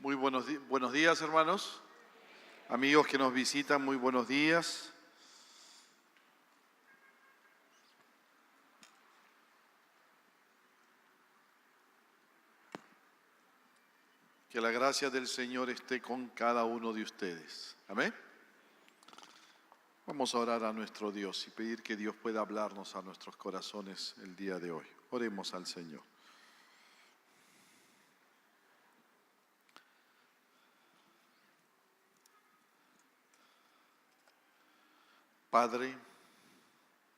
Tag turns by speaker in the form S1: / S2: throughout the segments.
S1: Muy buenos días, hermanos. Amigos que nos visitan, muy buenos días. Que la gracia del Señor esté con cada uno de ustedes. Amén. Vamos a orar a nuestro Dios y pedir que Dios pueda hablarnos a nuestros corazones el día de hoy. Oremos al Señor. Padre,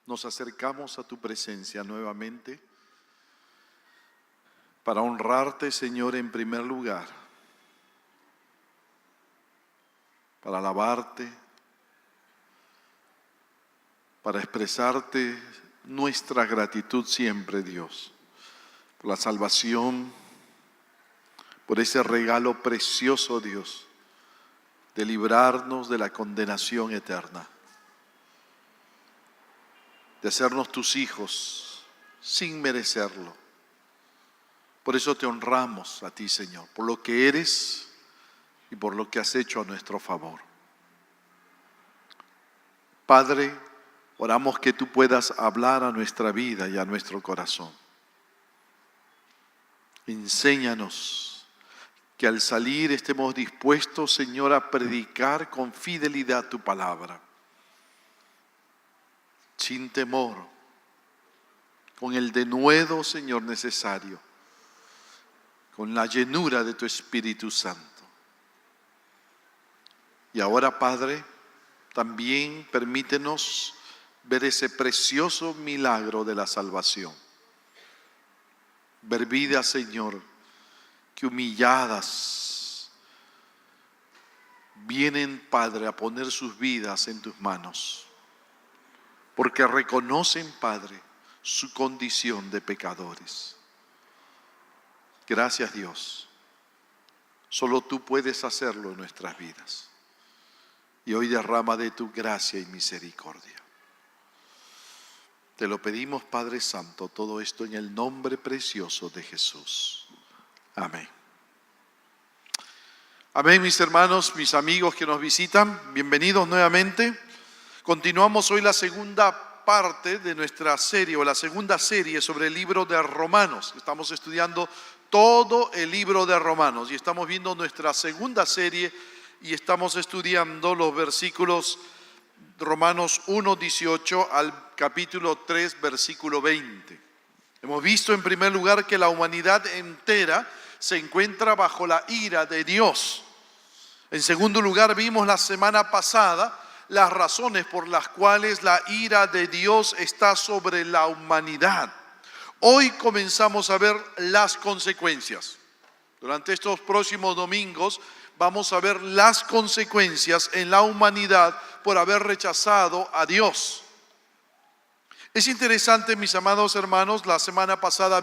S1: nos acercamos a tu presencia nuevamente para honrarte, Señor, en primer lugar, para alabarte, para expresarte nuestra gratitud siempre, Dios, por la salvación, por ese regalo precioso, Dios, de librarnos de la condenación eterna, de hacernos tus hijos sin merecerlo. Por eso te honramos a ti, Señor, por lo que eres y por lo que has hecho a nuestro favor. Padre, oramos que tú puedas hablar a nuestra vida y a nuestro corazón. Enséñanos que al salir estemos dispuestos, Señor, a predicar con fidelidad tu palabra, sin temor, con el denuedo, Señor, necesario, con la llenura de tu Espíritu Santo. Y ahora, Padre, también permítenos ver ese precioso milagro de la salvación. Ver vidas, Señor, que humilladas vienen, Padre, a poner sus vidas en tus manos, porque reconocen, Padre, su condición de pecadores. Gracias, Dios. Solo tú puedes hacerlo en nuestras vidas. Y hoy derrama de tu gracia y misericordia. Te lo pedimos, Padre Santo, todo esto en el nombre precioso de Jesús. Amén. Amén, mis hermanos, mis amigos que nos visitan, bienvenidos nuevamente. Continuamos hoy la segunda parte de nuestra serie, o la segunda serie sobre el libro de Romanos. Estamos estudiando todo el libro de Romanos y estamos viendo nuestra segunda serie y estamos estudiando los versículos Romanos 1:18 al capítulo 3, versículo 20. Hemos visto en primer lugar que la humanidad entera se encuentra bajo la ira de Dios. En segundo lugar, vimos la semana pasada las razones por las cuales la ira de Dios está sobre la humanidad. Hoy comenzamos a ver las consecuencias. Durante estos próximos domingos vamos a ver las consecuencias en la humanidad por haber rechazado a Dios. Es interesante, mis amados hermanos, la semana pasada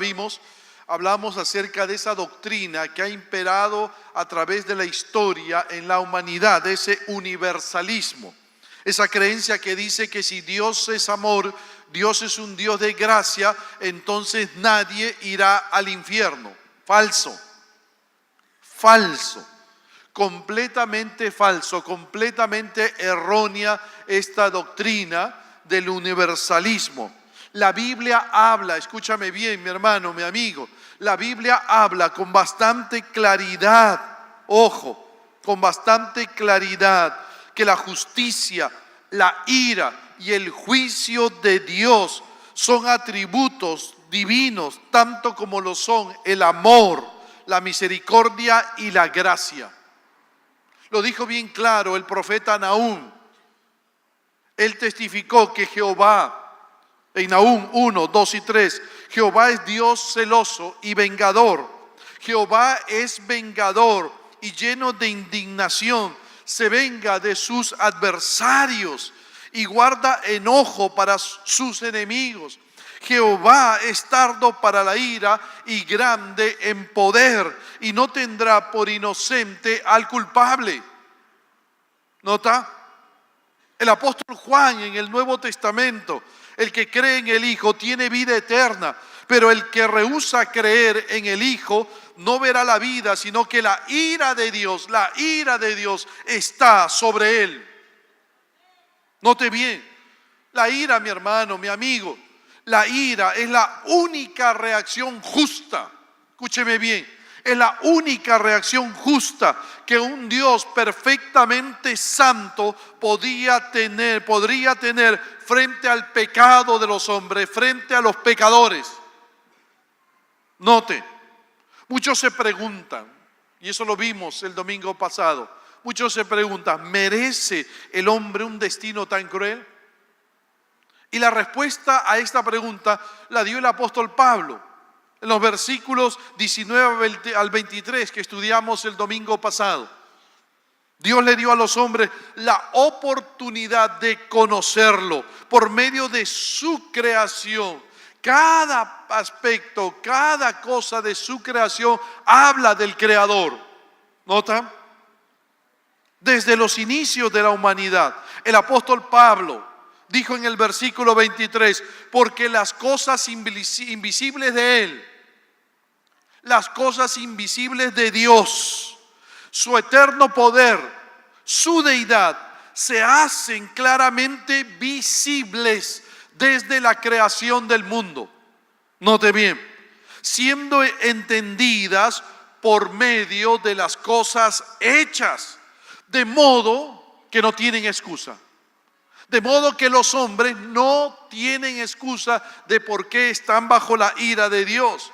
S1: hablamos acerca de esa doctrina que ha imperado a través de la historia en la humanidad, de ese universalismo. Esa creencia que dice que si Dios es amor, Dios es un Dios de gracia, entonces nadie irá al infierno. Falso. Falso. Completamente falso, completamente errónea esta doctrina del universalismo. La Biblia habla, escúchame bien, mi hermano, mi amigo, la Biblia habla con bastante claridad, ojo, con bastante claridad, que la justicia, la ira y el juicio de Dios son atributos divinos, tanto como lo son el amor, la misericordia y la gracia. Lo dijo bien claro el profeta Nahum. Él testificó que Jehová, en Nahum 1, 2 y 3, Jehová es Dios celoso y vengador. Jehová es vengador y lleno de indignación. Se venga de sus adversarios y guarda enojo para sus enemigos. Jehová es tardo para la ira y grande en poder, y no tendrá por inocente al culpable. ¿Nota? El apóstol Juan en el Nuevo Testamento, el que cree en el Hijo tiene vida eterna, pero el que rehúsa creer en el Hijo no verá la vida, sino que la ira de Dios está sobre él. Note bien, la ira, mi hermano, mi amigo, la ira es la única reacción justa. Escúcheme bien, es la única reacción justa que un Dios perfectamente santo podría tener frente al pecado de los hombres, frente a los pecadores. Note, muchos se preguntan, y eso lo vimos el domingo pasado, muchos se preguntan, ¿merece el hombre un destino tan cruel? Y la respuesta a esta pregunta la dio el apóstol Pablo en los versículos 19 al 23 que estudiamos el domingo pasado. Dios le dio a los hombres la oportunidad de conocerlo por medio de su creación. Cada aspecto, cada cosa de su creación habla del Creador. ¿Nota? Desde los inicios de la humanidad, el apóstol Pablo dijo en el versículo 23, porque las cosas invisibles de Él, las cosas invisibles de Dios, su eterno poder, su deidad, se hacen claramente visibles desde la creación del mundo. Note bien, siendo entendidas por medio de las cosas hechas, de modo que no tienen excusa. De modo que los hombres no tienen excusa de por qué están bajo la ira de Dios.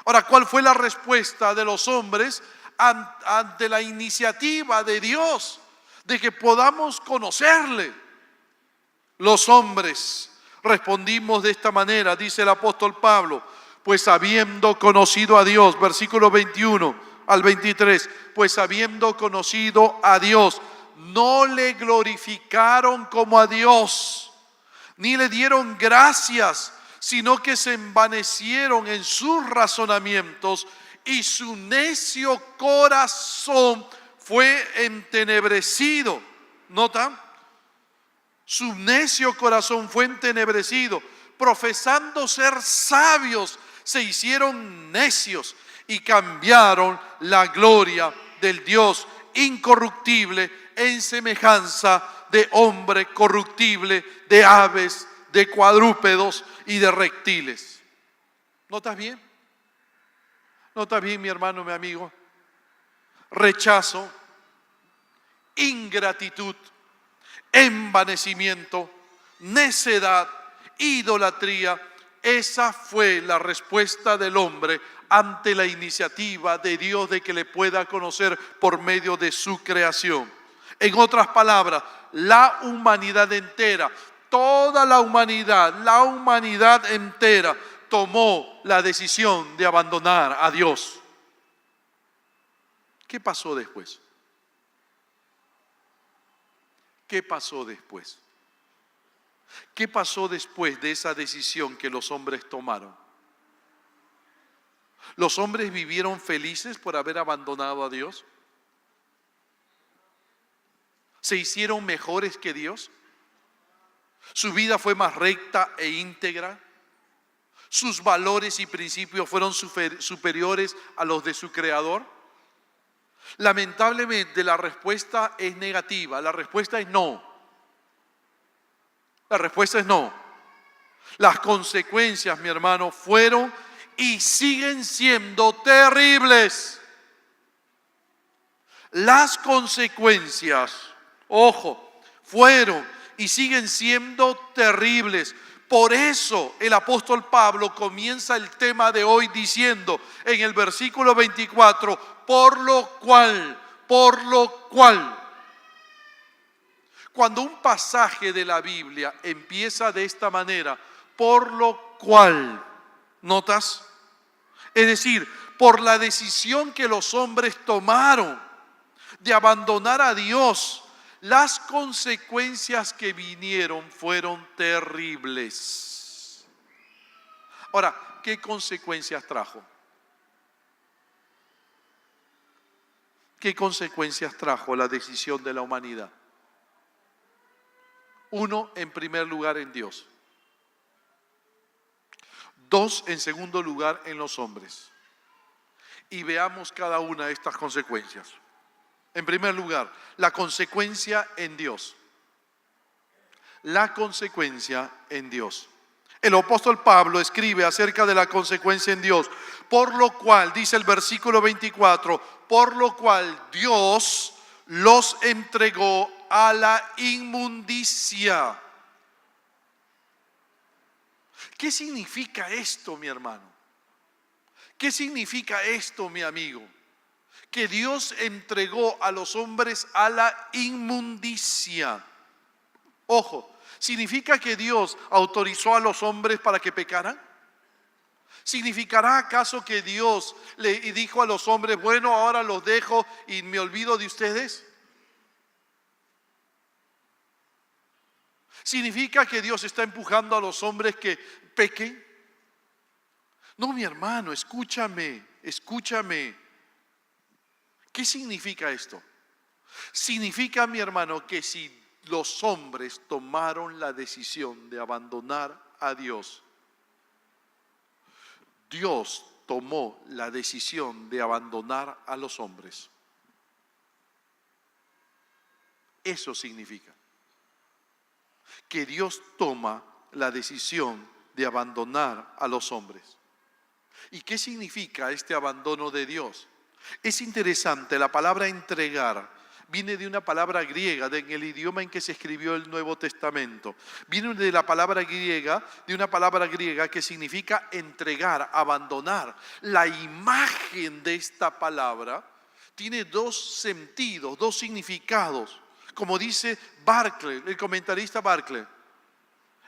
S1: Ahora, ¿cuál fue la respuesta de los hombres ante la iniciativa de Dios de que podamos conocerle? Los hombres respondimos de esta manera, dice el apóstol Pablo, pues habiendo conocido a Dios, versículo 21 al 23, pues habiendo conocido a Dios, no le glorificaron como a Dios, ni le dieron gracias, sino que se envanecieron en sus razonamientos y su necio corazón fue entenebrecido. ¿Nota? Su necio corazón fue entenebrecido. Profesando ser sabios, se hicieron necios y cambiaron la gloria del Dios incorruptible en semejanza de hombre corruptible, de aves, de cuadrúpedos y de reptiles. ¿Notas bien? ¿Notas bien, mi hermano, mi amigo? Rechazo, ingratitud, envanecimiento, necedad, idolatría. Esa fue la respuesta del hombre ante la iniciativa de Dios de que le pueda conocer por medio de su creación. En otras palabras, la humanidad entera, toda la humanidad entera tomó la decisión de abandonar a Dios. ¿Qué pasó después? ¿Qué pasó después? ¿Qué pasó después de esa decisión que los hombres tomaron? ¿Los hombres vivieron felices por haber abandonado a Dios? ¿Se hicieron mejores que Dios? ¿Su vida fue más recta e íntegra? ¿Sus valores y principios fueron superiores a los de su Creador? Lamentablemente la respuesta es negativa, la respuesta es no. La respuesta es no. Las consecuencias, mi hermano, fueron y siguen siendo terribles. Las consecuencias, ojo, fueron y siguen siendo terribles. Por eso el apóstol Pablo comienza el tema de hoy diciendo en el versículo 24, por lo cual. Cuando un pasaje de la Biblia empieza de esta manera, por lo cual, ¿notas? Es decir, por la decisión que los hombres tomaron de abandonar a Dios, las consecuencias que vinieron fueron terribles. Ahora, ¿qué consecuencias trajo? ¿Qué consecuencias trajo la decisión de la humanidad? Uno, en primer lugar, en Dios. Dos, en segundo lugar, en los hombres. y veamos cada una de estas consecuencias. En primer lugar, la consecuencia en Dios. La consecuencia en Dios. El apóstol Pablo escribe acerca de la consecuencia en Dios. Por lo cual, dice el versículo 24, por lo cual Dios los entregó a la inmundicia. ¿Qué significa esto, mi hermano? ¿Qué significa esto, mi amigo? Que Dios entregó a los hombres a la inmundicia. Ojo, ¿significa que Dios autorizó a los hombres para que pecaran? ¿Significará acaso que Dios le dijo a los hombres, bueno, ahora los dejo y me olvido de ustedes? ¿Significa que Dios está empujando a los hombres que pequen? No, mi hermano, escúchame. ¿Qué significa esto? Significa, mi hermano, que si los hombres tomaron la decisión de abandonar a Dios, Dios tomó la decisión de abandonar a los hombres. Eso significa que Dios toma la decisión de abandonar a los hombres. ¿Y qué significa este abandono de Dios? Es interesante, la palabra entregar viene de una palabra griega, en el idioma en que se escribió el Nuevo Testamento. Viene de la palabra griega, de una palabra griega que significa entregar, abandonar. La imagen de esta palabra tiene dos sentidos, dos significados. Como dice Barclay, el comentarista Barclay.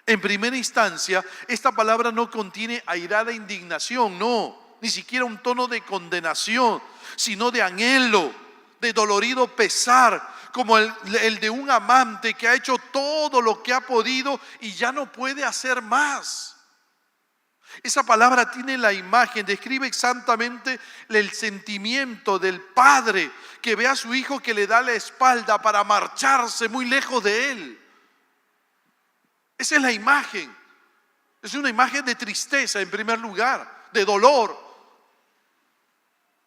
S1: En primera instancia, esta palabra no contiene airada indignación, no, ni siquiera un tono de condenación, sino de anhelo, de dolorido pesar, como el de un amante que ha hecho todo lo que ha podido y ya no puede hacer más. Esa palabra tiene la imagen, describe exactamente el sentimiento del padre que ve a su hijo que le da la espalda para marcharse muy lejos de él. Esa es la imagen. Es una imagen de tristeza en primer lugar, de dolor,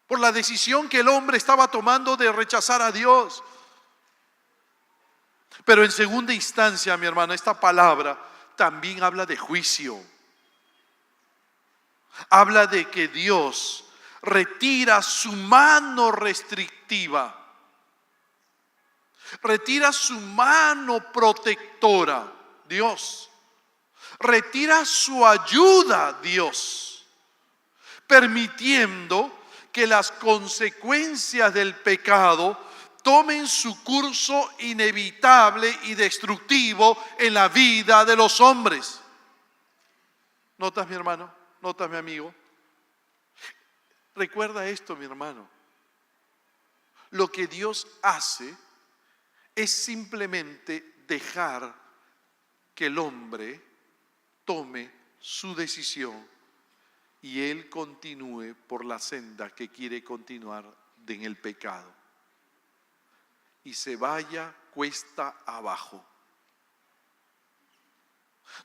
S1: por la decisión que el hombre estaba tomando de rechazar a Dios. Pero en segunda instancia, mi hermano, esta palabra también habla de juicio. Habla de que Dios retira su mano restrictiva, retira su mano protectora, Dios, retira su ayuda, Dios, permitiendo que las consecuencias del pecado tomen su curso inevitable y destructivo en la vida de los hombres. ¿Notas, mi hermano? ¿Notas, mi amigo? Recuerda esto, mi hermano. Lo que Dios hace es simplemente dejar que el hombre tome su decisión y él continúe por la senda que quiere continuar en el pecado y se vaya cuesta abajo.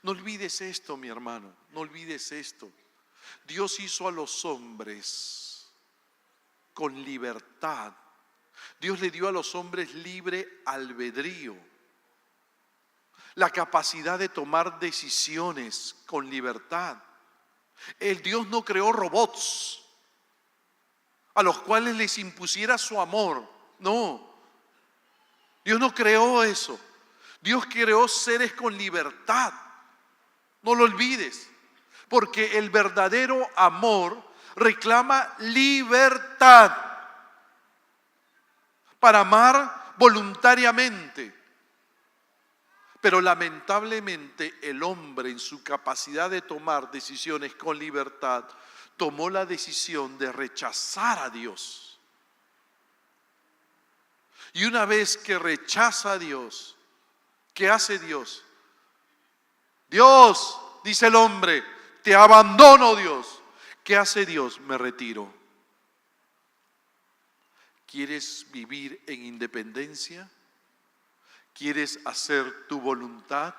S1: No olvides esto, mi hermano, no olvides esto. Dios hizo a los hombres con libertad. Dios le dio a los hombres libre albedrío, la capacidad de tomar decisiones con libertad. El Dios no creó robots a los cuales les impusiera su amor. No, Dios no creó eso. Dios creó seres con libertad. No lo olvides, porque el verdadero amor reclama libertad para amar voluntariamente. Pero lamentablemente el hombre, en su capacidad de tomar decisiones con libertad, tomó la decisión de rechazar a Dios. Y una vez que rechaza a Dios, ¿qué hace Dios? Dios, dice el hombre, te abandono, Dios. ¿Qué hace Dios? Me retiro. ¿Quieres vivir en independencia? ¿Quieres hacer tu voluntad?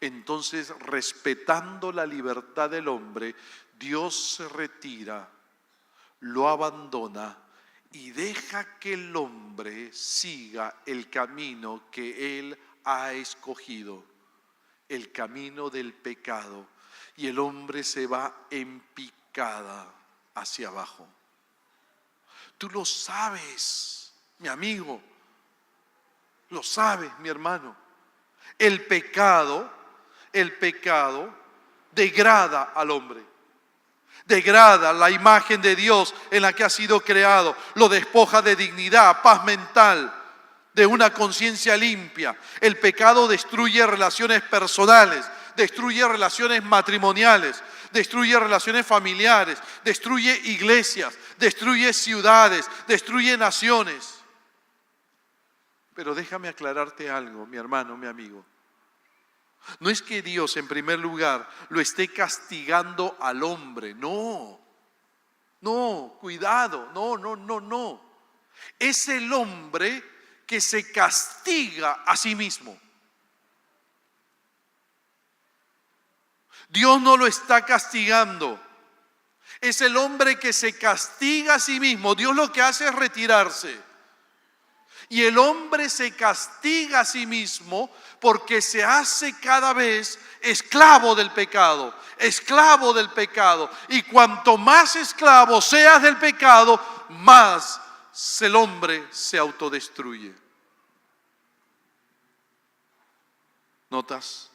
S1: Entonces, respetando la libertad del hombre, Dios se retira lo abandona y deja que el hombre siga el camino que él ha escogido, el camino del pecado, y el hombre se va en picada hacia abajo. Tú lo sabes, mi amigo, lo sabes, mi hermano. El pecado degrada al hombre. Degrada la imagen de Dios en la que ha sido creado, lo despoja de dignidad, paz mental, de una conciencia limpia. El pecado destruye relaciones personales, destruye relaciones matrimoniales, destruye relaciones familiares, destruye iglesias, destruye ciudades, destruye naciones. Pero déjame aclararte algo, mi hermano, mi amigo. No es que Dios en primer lugar lo esté castigando al hombre, no, cuidado, no. Es el hombre que se castiga a sí mismo. Dios no lo está castigando, es el hombre que se castiga a sí mismo. Dios lo que hace es retirarse. Y el hombre se castiga a sí mismo porque se hace cada vez esclavo del pecado, esclavo del pecado. Y cuanto más esclavo seas del pecado, más el hombre se autodestruye. ¿Notas?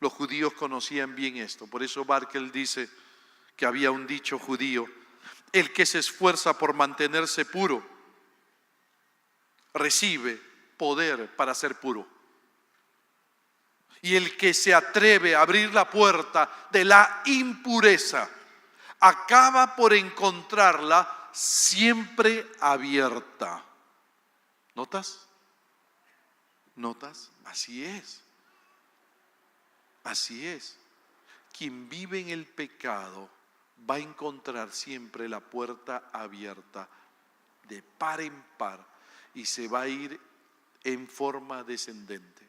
S1: Los judíos conocían bien esto. Por eso Barclay dice que había un dicho judío: el que se esfuerza por mantenerse puro recibe poder para ser puro. Y el que se atreve a abrir la puerta de la impureza acaba por encontrarla siempre abierta. ¿Notas? ¿Notas? Así es. Así es. Quien vive en el pecado va a encontrar siempre la puerta abierta de par en par. Y se va a ir en forma descendente.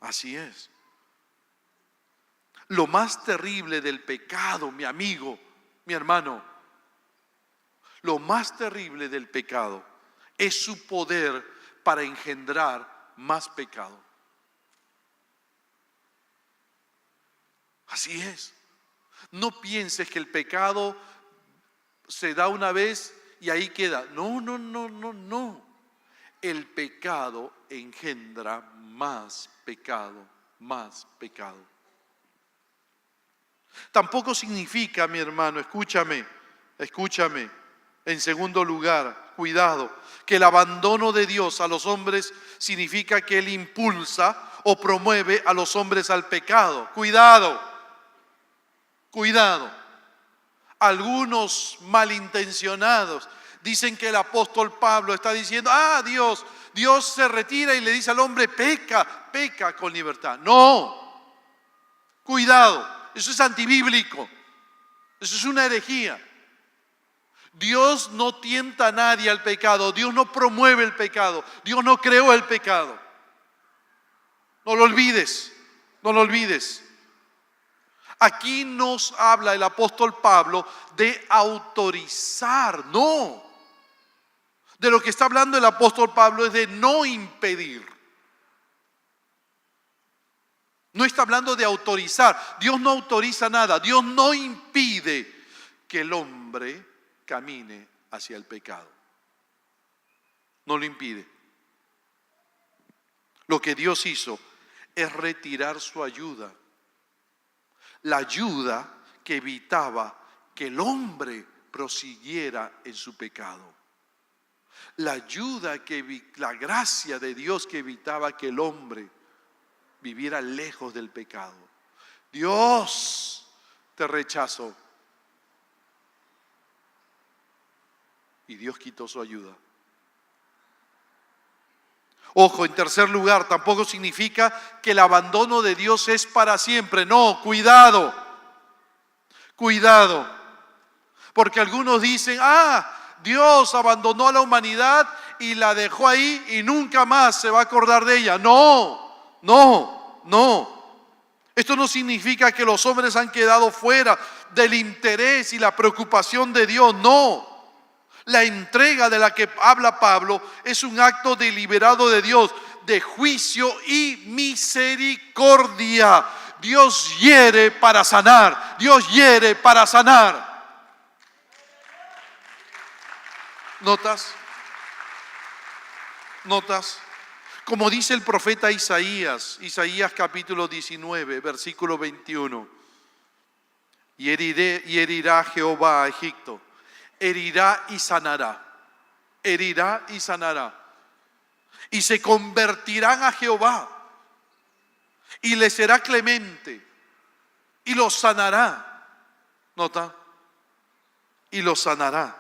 S1: Así es. Lo más terrible del pecado, mi amigo, mi hermano, lo más terrible del pecado es su poder para engendrar más pecado. Así es. No pienses que el pecado se da una vez y ahí queda. No. El pecado engendra más pecado, más pecado. Tampoco significa, mi hermano, escúchame. En segundo lugar, cuidado, que el abandono de Dios a los hombres significa que Él impulsa o promueve a los hombres al pecado. Cuidado. Algunos malintencionados dicen que el apóstol Pablo está diciendo: Dios se retira y le dice al hombre: peca con libertad. No, cuidado, eso es antibíblico, eso es una herejía. Dios no tienta a nadie al pecado, Dios no promueve el pecado, Dios no creó el pecado. No lo olvides. Aquí nos habla el apóstol Pablo de autorizar, no. De lo que está hablando el apóstol Pablo es de no impedir. No está hablando de autorizar. Dios no autoriza nada. Dios no impide que el hombre camine hacia el pecado. No lo impide. Lo que Dios hizo es retirar su ayuda. La ayuda que evitaba que el hombre prosiguiera en su pecado. La gracia de Dios que evitaba que el hombre viviera lejos del pecado. Dios te rechazó y Dios quitó su ayuda. Ojo, en tercer lugar, tampoco significa que el abandono de Dios es para siempre. No, cuidado. Porque algunos dicen: Dios abandonó a la humanidad y la dejó ahí y nunca más se va a acordar de ella. No. Esto no significa que los hombres han quedado fuera del interés y la preocupación de Dios, no. La entrega de la que habla Pablo es un acto deliberado de Dios, de juicio y misericordia. Dios hiere para sanar, Dios hiere para sanar. ¿Notas? ¿Notas? Como dice el profeta Isaías capítulo 19, versículo 21. Y herirá Jehová a Egipto, herirá y sanará, herirá y sanará. Y se convertirán a Jehová, y le será clemente, y los sanará. ¿Nota? Y los sanará.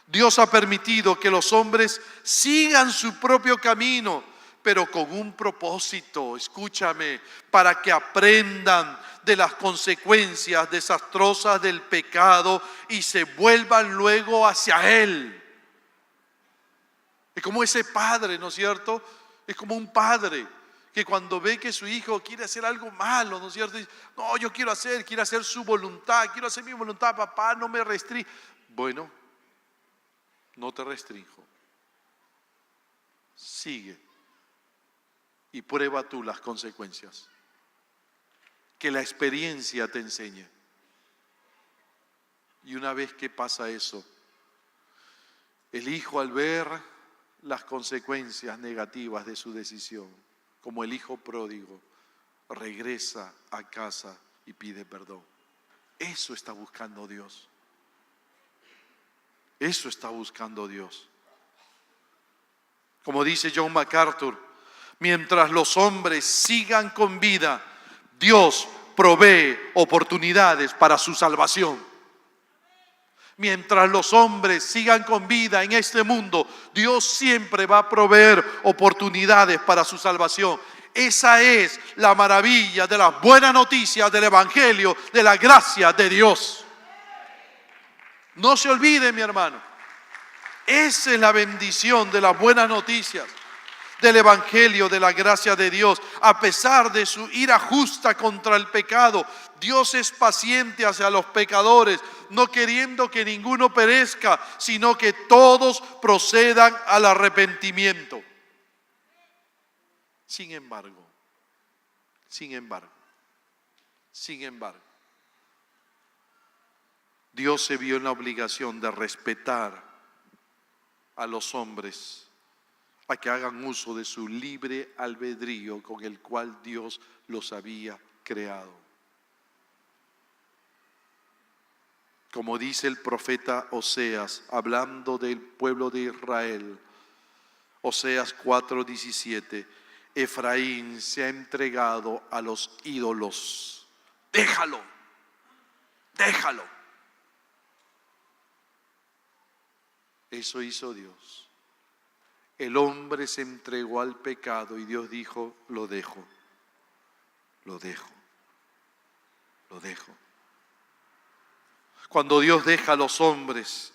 S1: Dios ha permitido que los hombres sigan su propio camino, pero con un propósito, escúchame, para que aprendan de las consecuencias desastrosas del pecado y se vuelvan luego hacia Él. Es como ese padre, ¿no es cierto? Es como un padre que cuando ve que su hijo quiere hacer algo malo, ¿no es cierto? Dice, no, yo quiero hacer su voluntad, quiero hacer mi voluntad, papá, no me restringe. Bueno, no te restrinjo. Sigue y prueba tú las consecuencias. Que la experiencia te enseñe. Y una vez que pasa eso, el hijo al ver las consecuencias negativas de su decisión, como el hijo pródigo, regresa a casa y pide perdón. Eso está buscando Dios. Eso está buscando Dios. Como dice John MacArthur, mientras los hombres sigan con vida, Dios provee oportunidades para su salvación. Mientras los hombres sigan con vida en este mundo, Dios siempre va a proveer oportunidades para su salvación. Esa es la maravilla de las buenas noticias del Evangelio, de la gracia de Dios. No se olvide, mi hermano. Esa es la bendición de las buenas noticias del Evangelio, de la gracia de Dios. A pesar de su ira justa contra el pecado, Dios es paciente hacia los pecadores, no queriendo que ninguno perezca, sino que todos procedan al arrepentimiento. Sin embargo, Dios se vio en la obligación de respetar a los hombres a que hagan uso de su libre albedrío con el cual Dios los había creado. Como dice el profeta Oseas, hablando del pueblo de Israel, Oseas 4:17, Efraín se ha entregado a los ídolos. Déjalo. Eso hizo Dios. El hombre se entregó al pecado y Dios dijo, lo dejo. Cuando Dios deja a los hombres,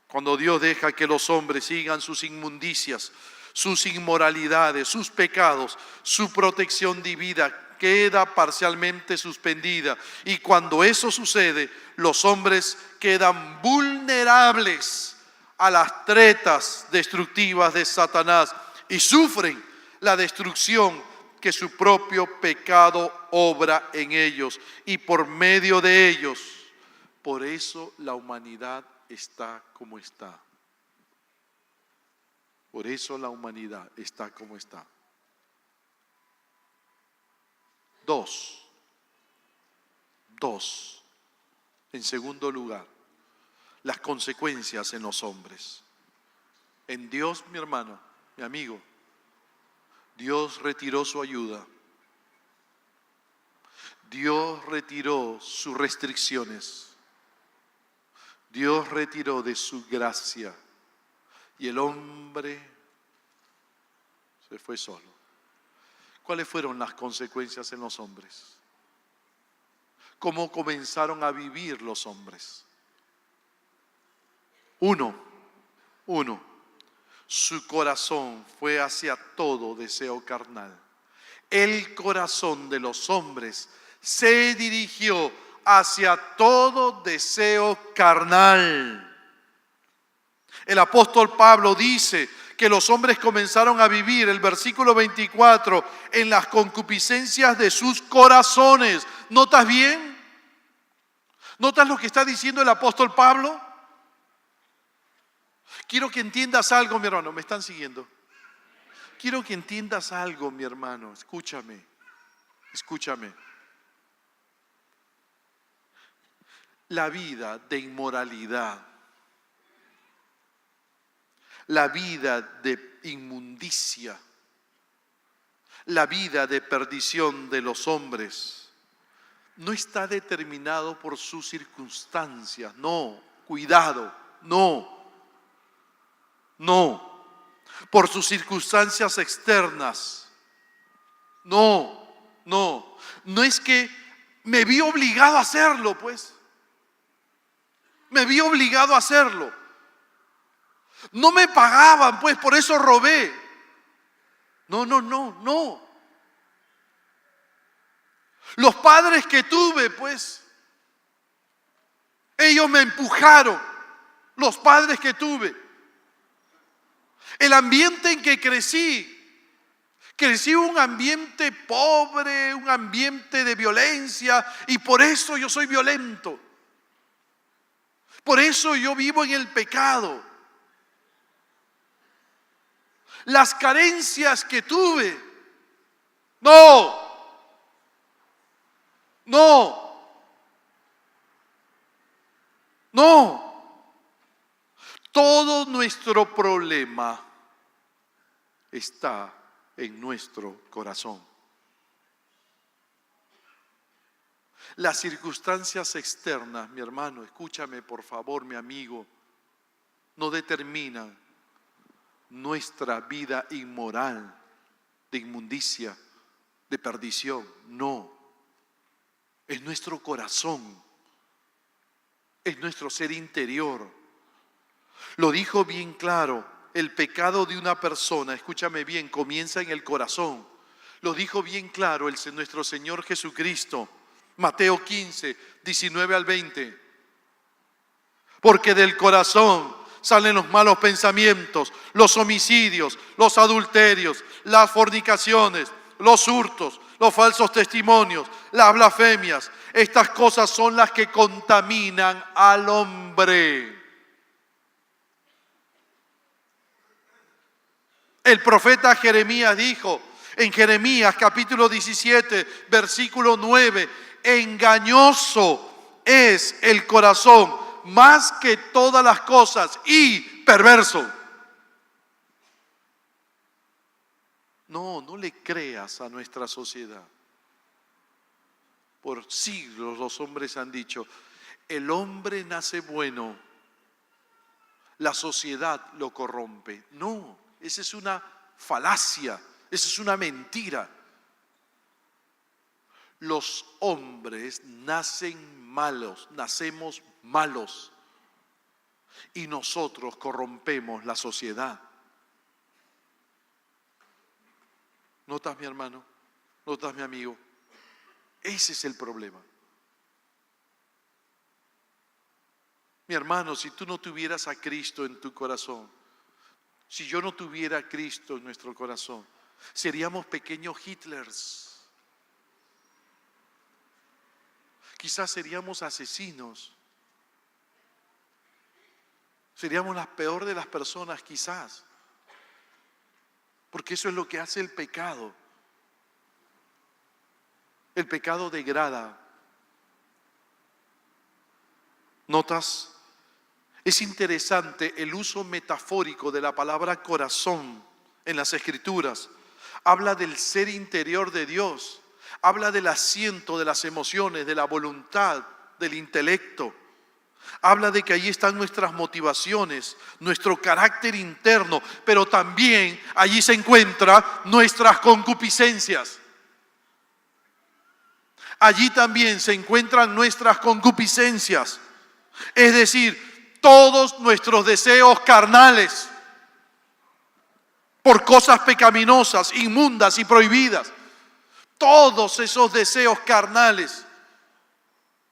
S1: cuando Dios deja que los hombres sigan sus inmundicias, sus inmoralidades, sus pecados, su protección divina queda parcialmente suspendida. Y cuando eso sucede, los hombres quedan vulnerables a las tretas destructivas de Satanás y sufren la destrucción que su propio pecado obra en ellos y por medio de ellos. Por eso la humanidad está como está. Por eso la humanidad está como está. Dos. En segundo lugar, las consecuencias en los hombres. En Dios, mi hermano, mi amigo, Dios retiró su ayuda. Dios retiró sus restricciones. Dios retiró de su gracia. Y el hombre se fue solo. ¿Cuáles fueron las consecuencias en los hombres? ¿Cómo comenzaron a vivir los hombres? Uno, su corazón fue hacia todo deseo carnal. el corazón de los hombres se dirigió hacia todo deseo carnal. El apóstol Pablo dice que los hombres comenzaron a vivir, el versículo 24, en las concupiscencias de sus corazones. ¿Notas bien? ¿Notas lo que está diciendo el apóstol Pablo? Quiero que entiendas algo, mi hermano. ¿Me están siguiendo? Quiero que entiendas algo, mi hermano. Escúchame. La vida de inmoralidad, la vida de inmundicia, la vida de perdición de los hombres no está determinado por sus circunstancias. No, cuidado, no. Por sus circunstancias externas. No es que me vi obligado a hacerlo, pues. Me vi obligado a hacerlo. No me pagaban, pues, por eso robé. No. Los padres que tuve, pues, ellos me empujaron. Los padres que tuve. El ambiente en que crecí un ambiente pobre, un ambiente de violencia, y por eso yo soy violento. Por eso yo vivo en el pecado. Las carencias que tuve. No. Todo nuestro problema está en nuestro corazón. Las circunstancias externas, mi hermano, escúchame por favor, mi amigo, no determinan nuestra vida inmoral, de inmundicia, de perdición. No, es nuestro corazón, es nuestro ser interior. Lo dijo bien claro, el pecado de una persona, escúchame bien, comienza en el corazón. Lo dijo bien claro nuestro Señor Jesucristo. Mateo 15, 19 al 20. Porque del corazón salen los malos pensamientos, los homicidios, los adulterios, las fornicaciones, los hurtos, los falsos testimonios, las blasfemias. Estas cosas son las que contaminan al hombre. El profeta Jeremías dijo en Jeremías capítulo 17, versículo 9, engañoso es el corazón más que todas las cosas y perverso. No le creas a nuestra sociedad. Por siglos los hombres han dicho, el hombre nace bueno, la sociedad lo corrompe. No, esa es una falacia, esa es una mentira. Los hombres nacen malos, nacemos malos y nosotros corrompemos la sociedad. ¿Notas, mi hermano? ¿Notas, mi amigo? Ese es el problema. Mi hermano, si tú no tuvieras a Cristo en tu corazón, si yo no tuviera a Cristo en nuestro corazón, seríamos pequeños Hitlers. Quizás seríamos asesinos. Seríamos la peor de las personas, quizás. Porque eso es lo que hace el pecado. El pecado degrada. ¿Notas? Es interesante el uso metafórico de la palabra corazón en las Escrituras. Habla del ser interior de Dios. Habla del asiento de las emociones, de la voluntad, del intelecto. Habla de que allí están nuestras motivaciones, nuestro carácter interno, pero también allí se encuentran nuestras concupiscencias. Allí también se encuentran nuestras concupiscencias. Es decir, todos nuestros deseos carnales por cosas pecaminosas, inmundas y prohibidas. todos esos deseos carnales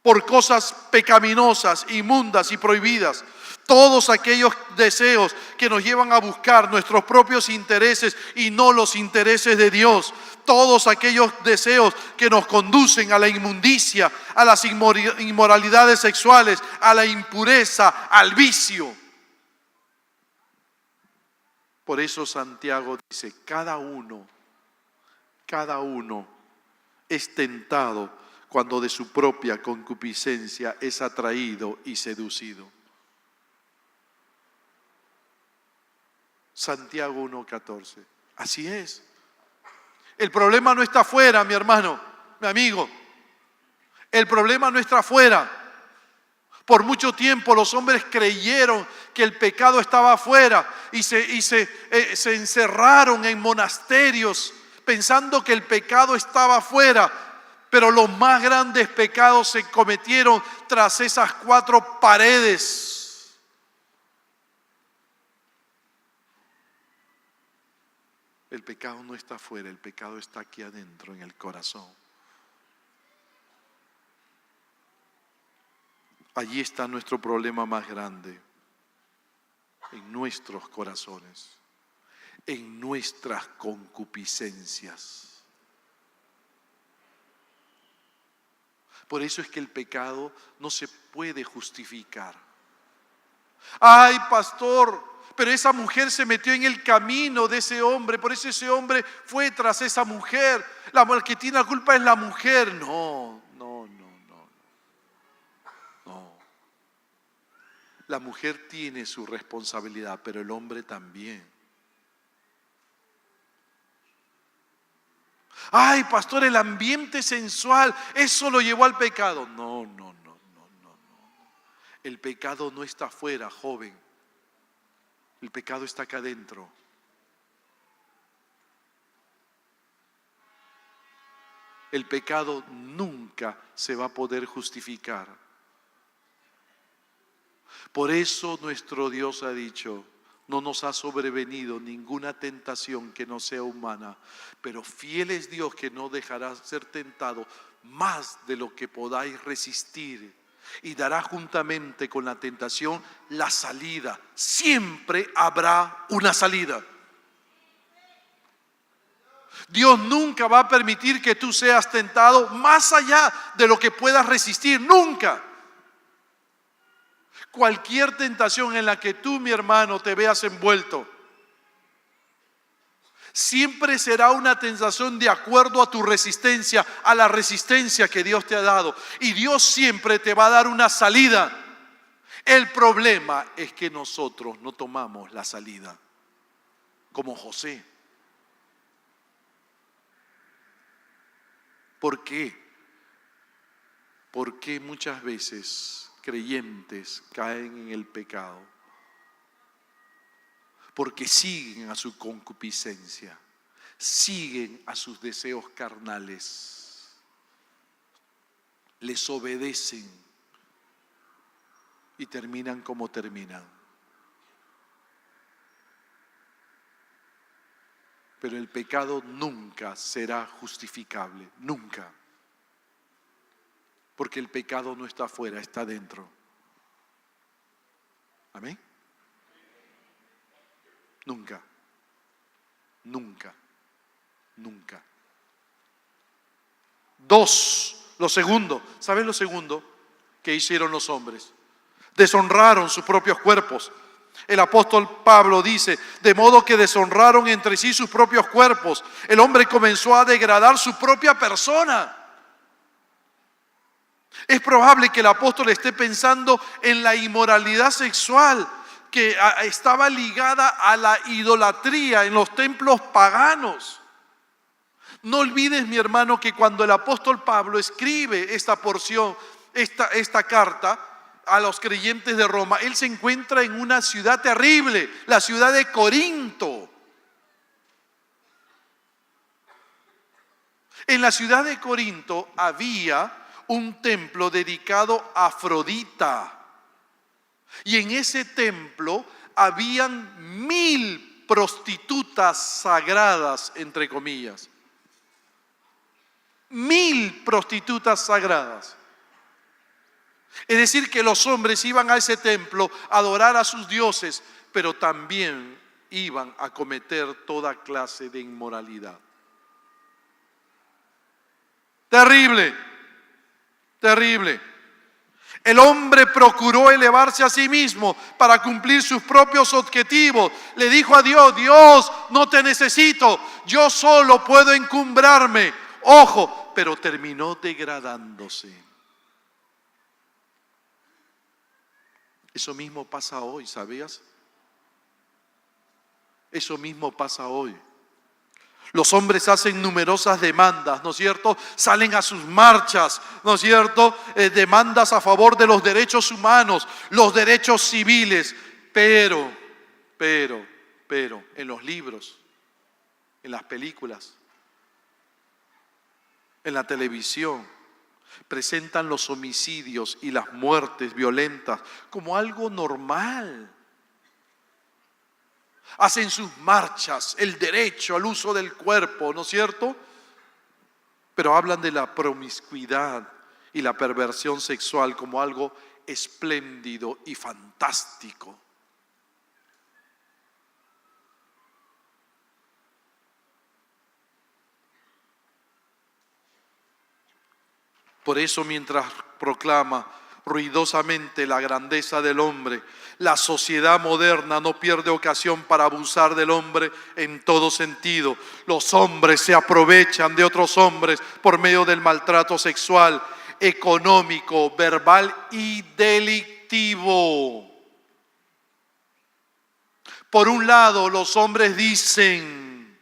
S1: por cosas pecaminosas, inmundas y prohibidas. Todos aquellos deseos que nos llevan a buscar nuestros propios intereses y no los intereses de Dios. Todos aquellos deseos que nos conducen a la inmundicia, a las inmoralidades sexuales, a la impureza, al vicio. Por eso Santiago dice, cada uno es tentado cuando de su propia concupiscencia es atraído y seducido. Santiago 1:14. Así es. El problema no está afuera, mi hermano, mi amigo. El problema no está afuera. Por mucho tiempo los hombres creyeron que el pecado estaba afuera y se encerraron en monasterios pensando que el pecado estaba afuera. Pero los más grandes pecados se cometieron tras esas 4 paredes. El pecado no está afuera, el pecado está aquí adentro, en el corazón. Allí está nuestro problema más grande, en nuestros corazones, en nuestras concupiscencias. Por eso es que el pecado no se puede justificar. Ay, pastor, pero esa mujer se metió en el camino de ese hombre, por eso ese hombre fue tras esa mujer. La que tiene la culpa es la mujer. No. La mujer tiene su responsabilidad, pero el hombre también. Ay, pastor, el ambiente sensual, eso lo llevó al pecado. No. El pecado no está afuera, joven. El pecado está acá adentro. El pecado nunca se va a poder justificar. Por eso nuestro Dios ha dicho, no nos ha sobrevenido ninguna tentación que no sea humana, pero fiel es Dios que no dejará ser tentado más de lo que podáis resistir y dará juntamente con la tentación la salida. Siempre habrá una salida. Dios nunca va a permitir que tú seas tentado más allá de lo que puedas resistir, nunca. Cualquier tentación en la que tú, mi hermano, te veas envuelto, siempre será una tentación de acuerdo a tu resistencia, a la resistencia que Dios te ha dado. Y Dios siempre te va a dar una salida. El problema es que nosotros no tomamos la salida, como José. ¿Por qué? Porque muchas veces creyentes caen en el pecado porque siguen a su concupiscencia, siguen a sus deseos carnales, les obedecen y terminan como terminan. Pero el pecado nunca será justificable, nunca. Porque el pecado no está afuera, está dentro. ¿Amén? Nunca. Lo segundo, ¿saben lo segundo que hicieron los hombres? Deshonraron sus propios cuerpos. El apóstol Pablo dice, de modo que deshonraron entre sí sus propios cuerpos. El hombre comenzó a degradar su propia persona. Es probable que el apóstol esté pensando en la inmoralidad sexual que estaba ligada a la idolatría en los templos paganos. No olvides, mi hermano, que cuando el apóstol Pablo escribe esta porción, esta carta a los creyentes de Roma, él se encuentra en una ciudad terrible, la ciudad de Corinto. En la ciudad de Corinto había un templo dedicado a Afrodita. Y en ese templo habían 1000 prostitutas sagradas, entre comillas. 1000 prostitutas sagradas. Es decir, que los hombres iban a ese templo a adorar a sus dioses, pero también iban a cometer toda clase de inmoralidad. Terrible, terrible. El hombre procuró elevarse a sí mismo para cumplir sus propios objetivos. Le dijo a Dios: Dios, no te necesito, yo solo puedo encumbrarme. Ojo, pero terminó degradándose. Eso mismo pasa hoy, ¿sabías? Eso mismo pasa hoy. Los hombres hacen numerosas demandas, ¿no es cierto? Salen a sus marchas, ¿no es cierto? Demandas a favor de los derechos humanos, los derechos civiles. Pero, en los libros, en las películas, en la televisión, presentan los homicidios y las muertes violentas como algo normal. Hacen sus marchas, el derecho al uso del cuerpo, ¿no es cierto? Pero hablan de la promiscuidad y la perversión sexual como algo espléndido y fantástico. Por eso, mientras proclama ruidosamente la grandeza del hombre, la sociedad moderna no pierde ocasión para abusar del hombre en todo sentido. Los hombres se aprovechan de otros hombres por medio del maltrato sexual, económico, verbal y delictivo. Por un lado, los hombres dicen: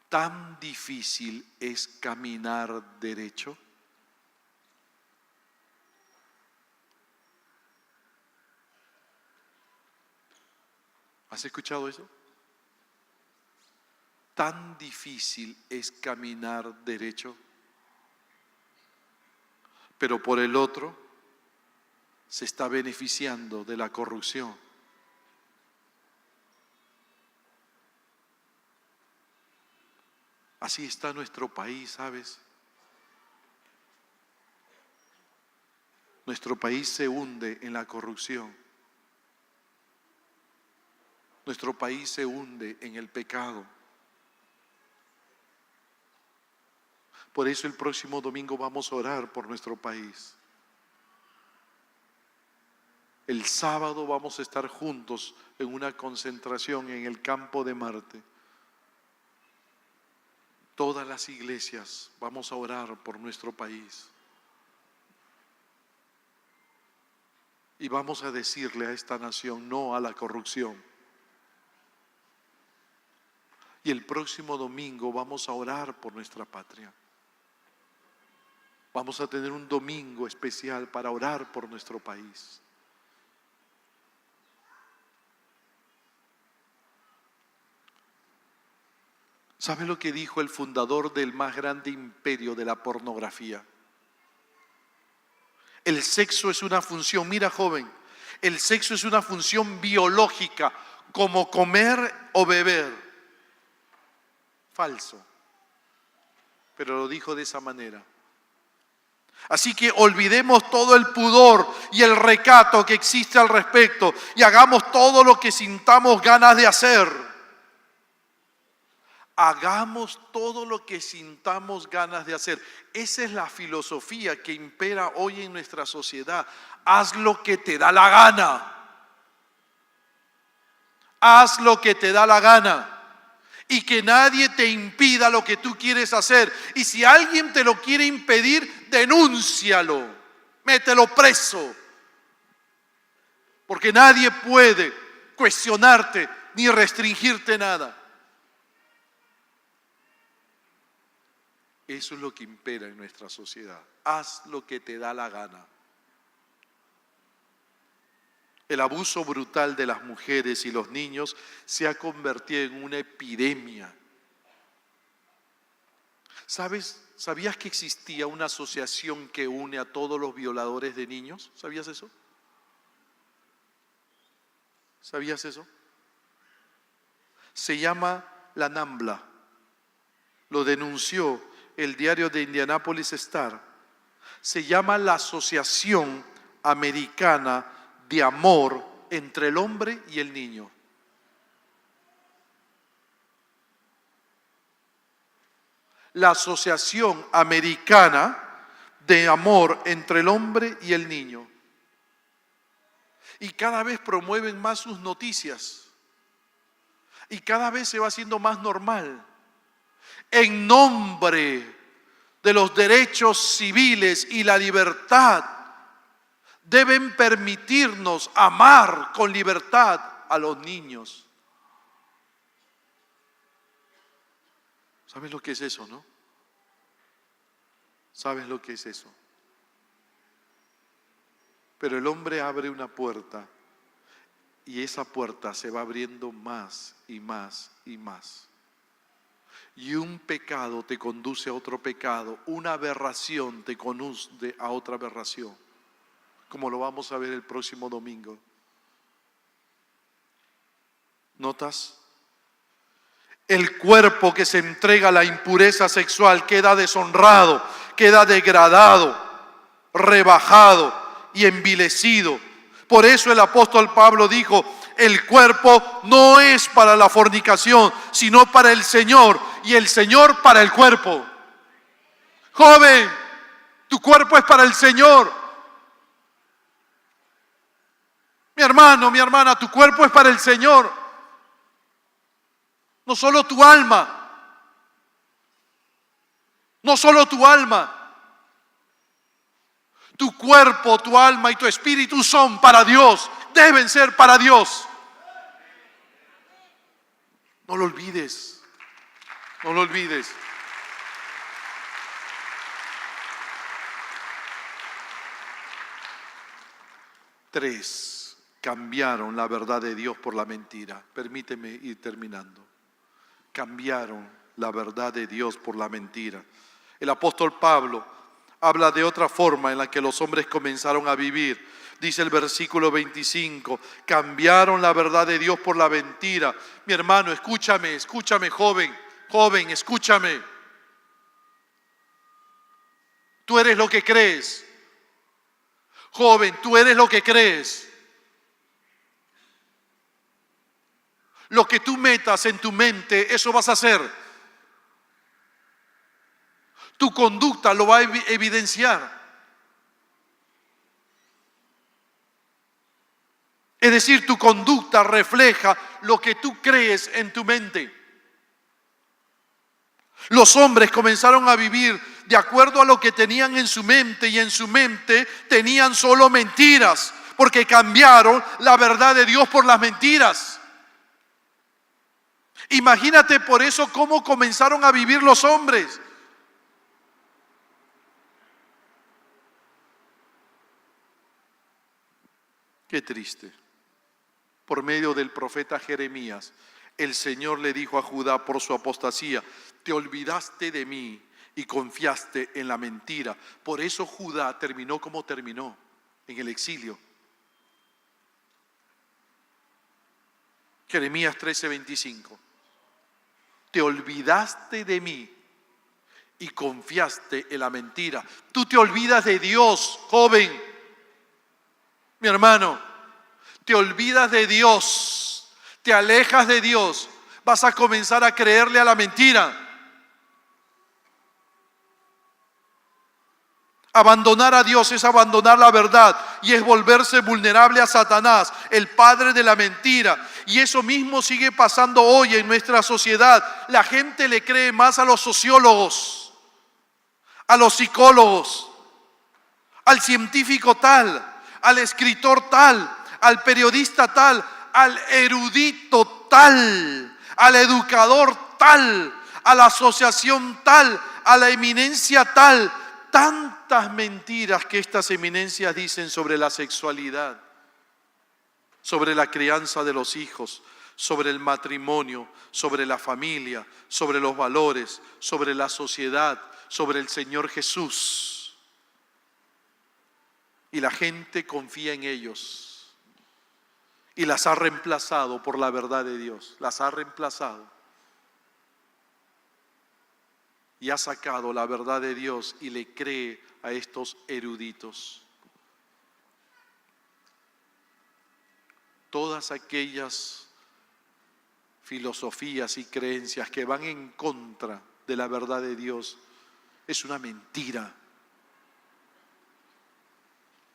S1: ¿tan difícil es caminar derecho? ¿Has escuchado eso? ¿Tan difícil es caminar derecho? Pero por el otro, se está beneficiando de la corrupción. Así está nuestro país, ¿sabes? Nuestro país se hunde en la corrupción. Nuestro país se hunde en el pecado. Por eso el próximo domingo vamos a orar por nuestro país. El sábado vamos a estar juntos en una concentración en el campo de Marte. Todas las iglesias vamos a orar por nuestro país. Y vamos a decirle a esta nación no a la corrupción. Y el próximo domingo vamos a orar por nuestra patria. Vamos a tener un domingo especial para orar por nuestro país. ¿Sabe lo que dijo el fundador del más grande imperio de la pornografía? El sexo es una función, mira joven, el sexo es una función biológica, como comer o beber. Falso, pero lo dijo de esa manera. Así que olvidemos todo el pudor y el recato que existe al respecto y hagamos todo lo que sintamos ganas de hacer. Hagamos todo lo que sintamos ganas de hacer. Esa es la filosofía que impera hoy en nuestra sociedad. Haz lo que te da la gana. Haz lo que te da la gana. Y que nadie te impida lo que tú quieres hacer. Y si alguien te lo quiere impedir, denúncialo. Mételo preso. Porque nadie puede cuestionarte ni restringirte nada. Eso es lo que impera en nuestra sociedad. Haz lo que te da la gana. El abuso brutal de las mujeres y los niños se ha convertido en una epidemia. ¿Sabías que existía una asociación que une a todos los violadores de niños? ¿Sabías eso? ¿Sabías eso? Se llama la NAMBLA. Lo denunció el diario de Indianapolis Star, se llama la Asociación Americana de Amor entre el Hombre y el Niño. La Asociación Americana de Amor entre el Hombre y el Niño. Y cada vez promueven más sus noticias. Y cada vez se va haciendo más normal. En nombre de los derechos civiles y la libertad, deben permitirnos amar con libertad a los niños. ¿Sabes lo que es eso, no? ¿Sabes lo que es eso? Pero el hombre abre una puerta y esa puerta se va abriendo más y más y más. Y un pecado te conduce a otro pecado, una aberración te conduce a otra aberración, como lo vamos a ver el próximo domingo. ¿Notas? El cuerpo que se entrega a la impureza sexual queda deshonrado, queda degradado, rebajado y envilecido. Por eso el apóstol Pablo dijo: el cuerpo no es para la fornicación, sino para el Señor, y el Señor para el cuerpo. Joven, tu cuerpo es para el Señor. Mi hermano, mi hermana, tu cuerpo es para el Señor. No solo tu alma. No solo tu alma. Tu cuerpo, tu alma y tu espíritu son para Dios. Deben ser para Dios. No lo olvides. No lo olvides. Tres, cambiaron la verdad de Dios por la mentira. Permíteme ir terminando. Cambiaron la verdad de Dios por la mentira. El apóstol Pablo habla de otra forma en la que los hombres comenzaron a vivir. Dice el versículo 25, cambiaron la verdad de Dios por la mentira. Mi hermano, escúchame, escúchame, joven, escúchame. Tú eres lo que crees. Joven, tú eres lo que crees. Lo que tú metas en tu mente, eso vas a hacer. Tu conducta lo va a evidenciar. Es decir, tu conducta refleja lo que tú crees en tu mente. Los hombres comenzaron a vivir de acuerdo a lo que tenían en su mente, y en su mente tenían solo mentiras, porque cambiaron la verdad de Dios por las mentiras. Imagínate por eso cómo comenzaron a vivir los hombres. Qué triste. Por medio del profeta Jeremías, el Señor le dijo a Judá por su apostasía: te olvidaste de mí y confiaste en la mentira. Por eso Judá terminó como terminó, en el exilio. Jeremías 13:25. Te olvidaste de mí y confiaste en la mentira. Tú te olvidas de Dios, joven, mi hermano. Te olvidas de Dios, te alejas de Dios, vas a comenzar a creerle a la mentira. Abandonar a Dios es abandonar la verdad y es volverse vulnerable a Satanás, el padre de la mentira. Y eso mismo sigue pasando hoy en nuestra sociedad. La gente le cree más a los sociólogos, a los psicólogos, al científico tal, al escritor tal, al periodista tal, al erudito tal, al educador tal, a la asociación tal, a la eminencia tal. Tantas mentiras que estas eminencias dicen sobre la sexualidad, sobre la crianza de los hijos, sobre el matrimonio, sobre la familia, sobre los valores, sobre la sociedad, sobre el Señor Jesús. Y la gente confía en ellos y las ha reemplazado por la verdad de Dios. Las ha reemplazado. y ha sacado la verdad de Dios y le cree a estos eruditos. Todas aquellas filosofías y creencias que van en contra de la verdad de Dios es una mentira.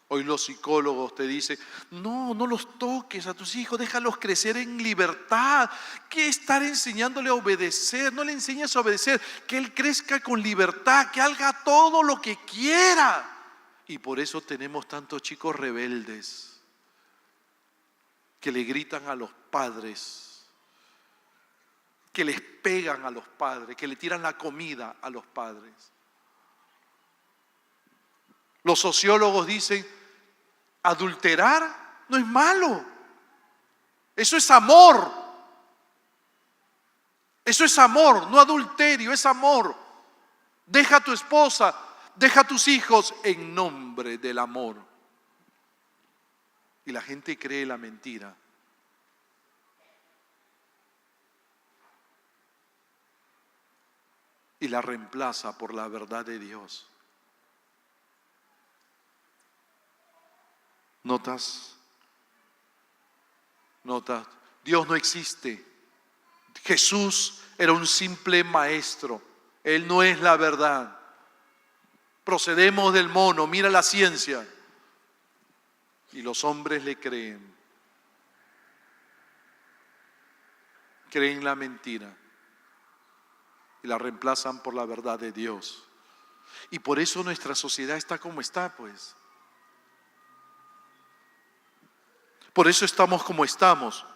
S1: Hoy los psicólogos te dicen, no los toques a tus hijos, déjalos crecer en libertad. ¿Qué estar enseñándole a obedecer? No le enseñes a obedecer, que él crezca con libertad, que haga todo lo que quiera. Y por eso tenemos tantos chicos rebeldes que le gritan a los padres, que les pegan a los padres, que le tiran la comida a los padres. Los sociólogos dicen, adulterar no es malo. Eso es amor. Eso es amor, no adulterio, es amor. Deja a tu esposa, deja a tus hijos en nombre del amor. Y la gente cree la mentira. Y la reemplaza por la verdad de Dios. ¿Notas? Dios no existe. Jesús era un simple maestro. Él no es la verdad. Procedemos del mono, mira la ciencia. Y los hombres le creen. Creen la mentira. Y la reemplazan por la verdad de Dios. Y por eso nuestra sociedad está como está, pues. Por eso estamos como estamos,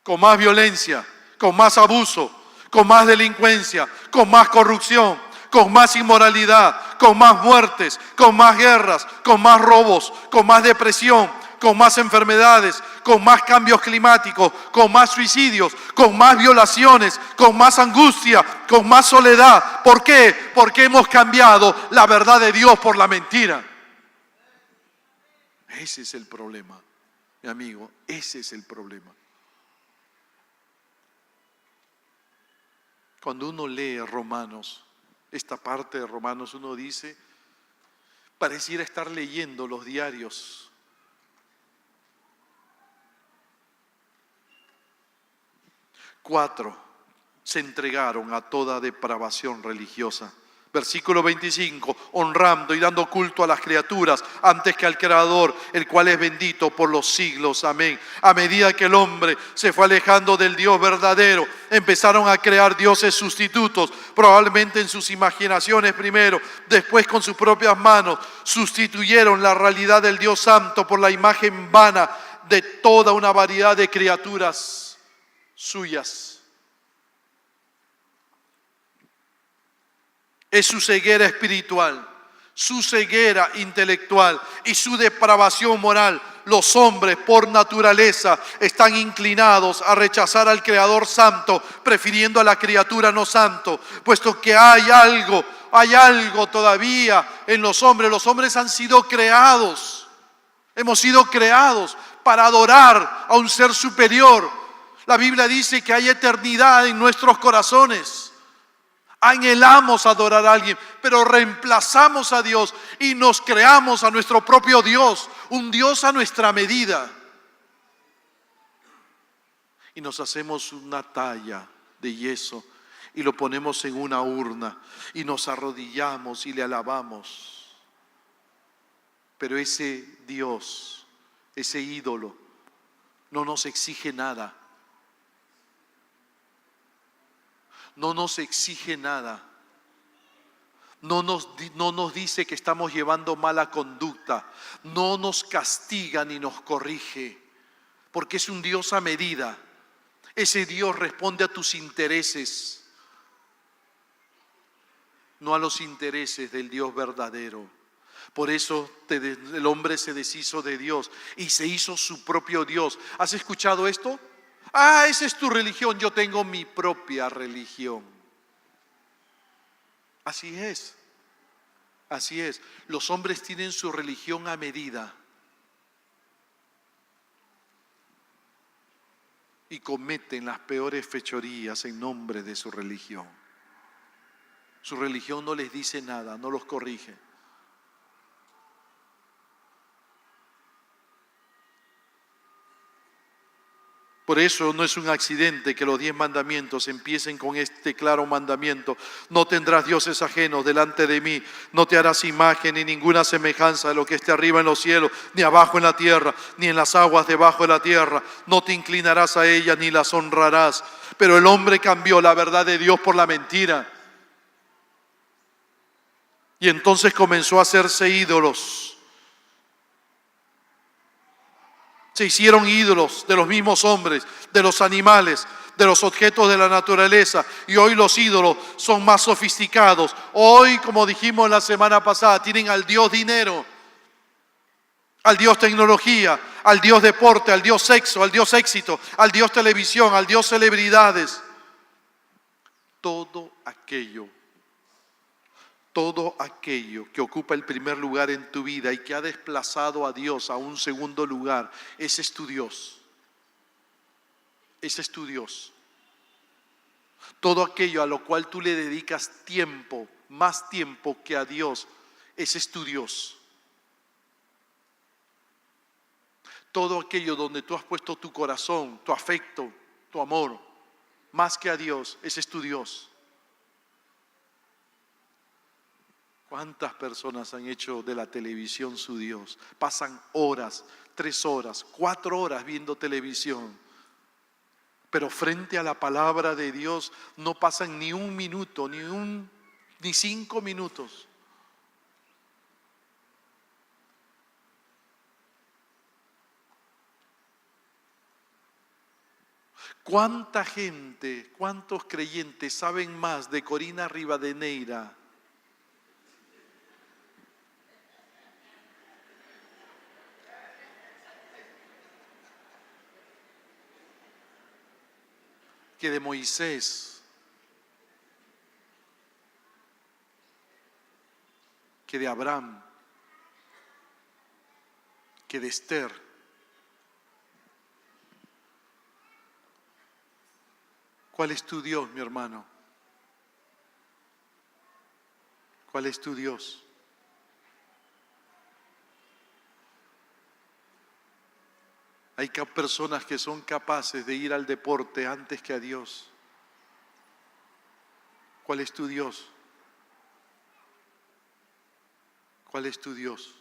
S1: con más violencia, con más abuso, con más delincuencia, con más corrupción, con más inmoralidad, con más muertes, con más guerras, con más robos, con más depresión, con más enfermedades, con más cambios climáticos, con más suicidios, con más violaciones, con más angustia, con más soledad. ¿Por qué? Porque hemos cambiado la verdad de Dios por la mentira. Ese es el problema. Mi amigo, ese es el problema. Cuando uno lee Romanos, esta parte de Romanos, uno dice, pareciera estar leyendo los diarios. Cuatro se entregaron a toda depravación religiosa. Versículo 25, honrando y dando culto a las criaturas antes que al Creador, el cual es bendito por los siglos. Amén. A medida que el hombre se fue alejando del Dios verdadero, empezaron a crear dioses sustitutos, probablemente en sus imaginaciones primero, después con sus propias manos. Sustituyeron la realidad del Dios Santo por la imagen vana de toda una variedad de criaturas suyas. Es su ceguera espiritual, su ceguera intelectual y su depravación moral. Los hombres por naturaleza están inclinados a rechazar al Creador Santo, prefiriendo a la criatura no santo, puesto que hay algo todavía en los hombres. Los hombres han sido creados, hemos sido creados para adorar a un ser superior. La Biblia dice que hay eternidad en nuestros corazones. Anhelamos adorar a alguien, pero reemplazamos a Dios y nos creamos a nuestro propio Dios, un Dios a nuestra medida. Y nos hacemos una talla de yeso y lo ponemos en una urna y nos arrodillamos y le alabamos. Pero ese Dios, ese ídolo, no nos exige nada. No nos exige nada. No nos dice que estamos llevando mala conducta. No nos castiga ni nos corrige. Porque es un Dios a medida. Ese Dios responde a tus intereses, no a los intereses del Dios verdadero. Por eso el hombre se deshizo de Dios y se hizo su propio Dios. ¿Has escuchado esto? Esa es tu religión, yo tengo mi propia religión. Así es, así es. Los hombres tienen su religión a medida y cometen las peores fechorías en nombre de su religión. Su religión no les dice nada, no los corrige. Por eso no es un accidente que los 10 mandamientos empiecen con este claro mandamiento: no tendrás dioses ajenos delante de mí, no te harás imagen ni ninguna semejanza de lo que esté arriba en los cielos, ni abajo en la tierra, ni en las aguas debajo de la tierra, no te inclinarás a ellas ni las honrarás. Pero el hombre cambió la verdad de Dios por la mentira. Y entonces comenzó a hacerse ídolos. Se hicieron ídolos de los mismos hombres, de los animales, de los objetos de la naturaleza. Y hoy los ídolos son más sofisticados. Hoy, como dijimos la semana pasada, tienen al Dios dinero, al Dios tecnología, al Dios deporte, al Dios sexo, al Dios éxito, al Dios televisión, al Dios celebridades. Todo aquello que ocupa el primer lugar en tu vida y que ha desplazado a Dios a un segundo lugar, ese es tu Dios. Ese es tu Dios. Todo aquello a lo cual tú le dedicas tiempo, más tiempo que a Dios, ese es tu Dios. Todo aquello donde tú has puesto tu corazón, tu afecto, tu amor, más que a Dios, ese es tu Dios. ¿Cuántas personas han hecho de la televisión su Dios? Pasan horas, 3 horas, 4 horas viendo televisión. Pero frente a la palabra de Dios no pasan ni un minuto, ni 5 minutos. ¿Cuánta gente, cuántos creyentes saben más de Corina Rivadeneira que de Moisés, que de Abraham, que de Esther? ¿Cuál es tu Dios, mi hermano? ¿Cuál es tu Dios? Hay personas que son capaces de ir al deporte antes que a Dios. ¿Cuál es tu Dios? ¿Cuál es tu Dios?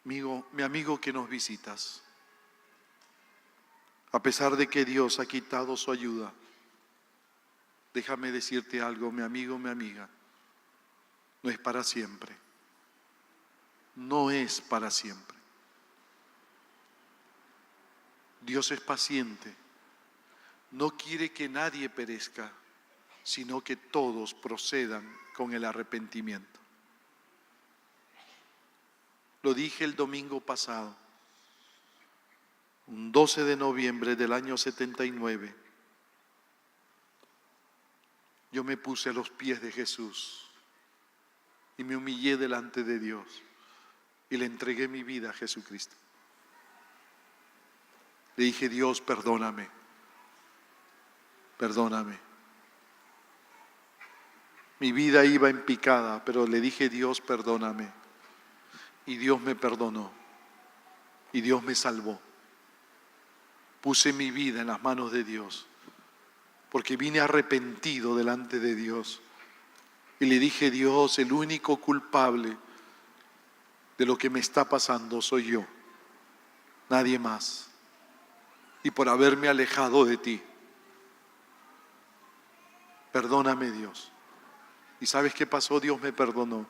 S1: Mi amigo que nos visitas, a pesar de que Dios ha quitado su ayuda, déjame decirte algo, mi amigo, mi amiga. No es para siempre. No es para siempre. Dios es paciente. No quiere que nadie perezca, sino que todos procedan con el arrepentimiento. Lo dije el domingo pasado, un 12 de noviembre del año 79. Yo me puse a los pies de Jesús y me humillé delante de Dios y le entregué mi vida a Jesucristo. Le dije: Dios, perdóname, perdóname. Mi vida iba en picada, pero le dije: Dios, perdóname. Y Dios me perdonó y Dios me salvó. Puse mi vida en las manos de Dios porque vine arrepentido delante de Dios. Y le dije: Dios, el único culpable de lo que me está pasando soy yo, nadie más. Y por haberme alejado de ti, perdóname, Dios. ¿Y sabes qué pasó? Dios me perdonó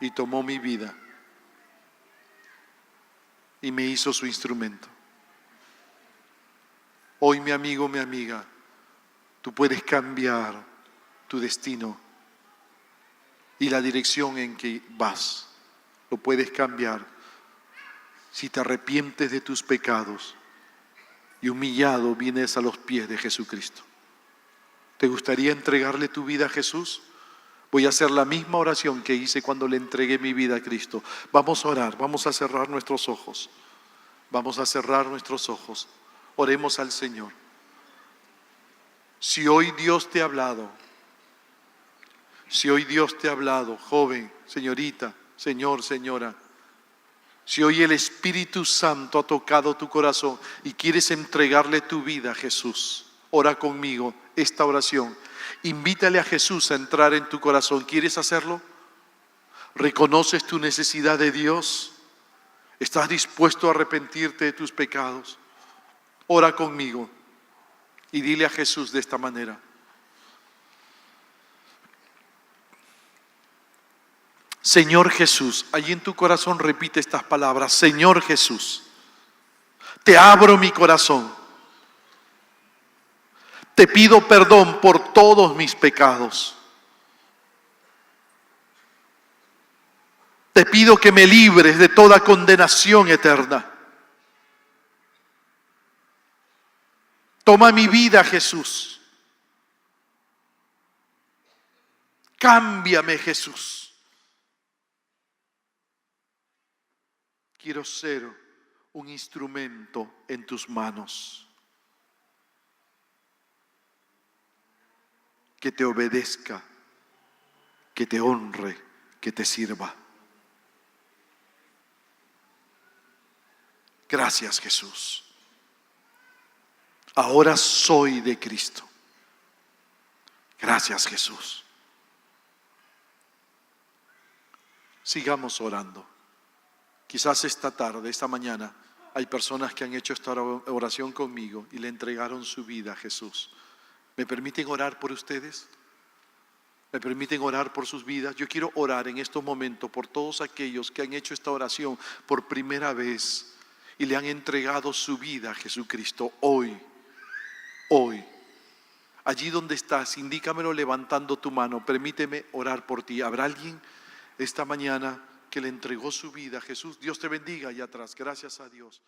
S1: y tomó mi vida y me hizo su instrumento. Hoy, mi amigo, mi amiga, tú puedes cambiar tu destino y la dirección en que vas. Lo puedes cambiar si te arrepientes de tus pecados y humillado vienes a los pies de Jesucristo. ¿Te gustaría entregarle tu vida a Jesús? Voy a hacer la misma oración que hice cuando le entregué mi vida a Cristo. Vamos a orar, vamos a cerrar nuestros ojos. Vamos a cerrar nuestros ojos. Oremos al Señor. Si hoy Dios te ha hablado, joven, señorita, señor, señora, si hoy el Espíritu Santo ha tocado tu corazón y quieres entregarle tu vida a Jesús, ora conmigo esta oración. Invítale a Jesús a entrar en tu corazón. ¿Quieres hacerlo? ¿Reconoces tu necesidad de Dios? ¿Estás dispuesto a arrepentirte de tus pecados? Ora conmigo y dile a Jesús de esta manera: Señor Jesús, allí en tu corazón repite estas palabras: Señor Jesús, te abro mi corazón. Te pido perdón por todos mis pecados. Te pido que me libres de toda condenación eterna. Toma mi vida, Jesús. Cámbiame, Jesús. Quiero ser un instrumento en tus manos, que te obedezca, que te honre, que te sirva. Gracias, Jesús. Ahora soy de Cristo. Gracias, Jesús. Sigamos orando. Quizás esta tarde, esta mañana, hay personas que han hecho esta oración conmigo y le entregaron su vida a Jesús. ¿Me permiten orar por ustedes? ¿Me permiten orar por sus vidas? Yo quiero orar en estos momentos por todos aquellos que han hecho esta oración por primera vez y le han entregado su vida a Jesucristo hoy. Allí donde estás, indícamelo levantando tu mano. Permíteme orar por ti. ¿Habrá alguien esta mañana que le entregó su vida a Jesús? Dios te bendiga allá atrás. Gracias a Dios.